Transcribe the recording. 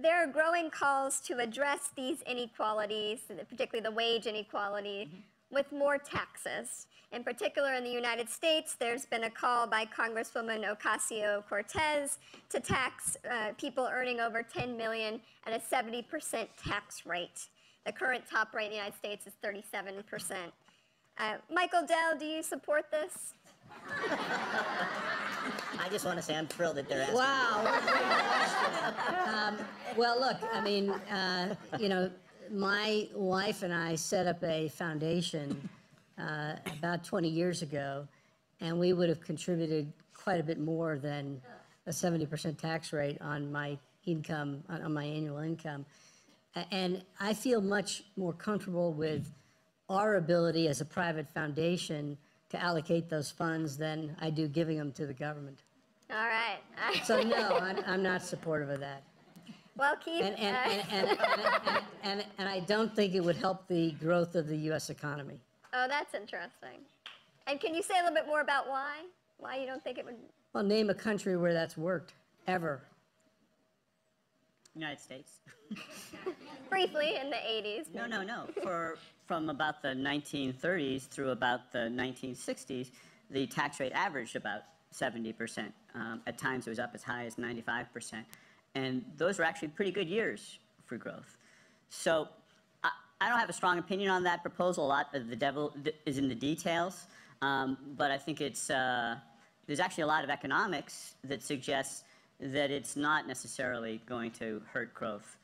there are growing calls to address these inequalities, particularly the wage inequality, with more taxes. In particular, in the United States, there's been a call by Congresswoman Ocasio-Cortez to tax people earning over $10 million at a 70% tax rate. The current top rate in the United States is 37%. Michael Dell, do you support this? I just want to say I'm thrilled that they're asking. Wow. Well, look, I mean, you know, my wife and I set up a foundation about 20 years ago, and we would have contributed quite a bit more than a 70% tax rate on my income, on my annual income. And I feel much more comfortable with our ability as a private foundation to allocate those funds than I do giving them to the government. All right. So no, I'm not supportive of that. Well, Keith. And I don't think it would help the growth of the U.S. economy. Oh, that's interesting. And can you say a little bit more about why? Why you don't think it would? Well, name a country where that's worked, ever. United States. Briefly, in the 80s. No. From about the 1930s through about the 1960s, the tax rate averaged about 70%. At times, it was up as high as 95%. And those were actually pretty good years for growth. So I don't have a strong opinion on that proposal. A lot of the devil is in the details. But I think it's, there's actually a lot of economics that suggests that it's not necessarily going to hurt growth.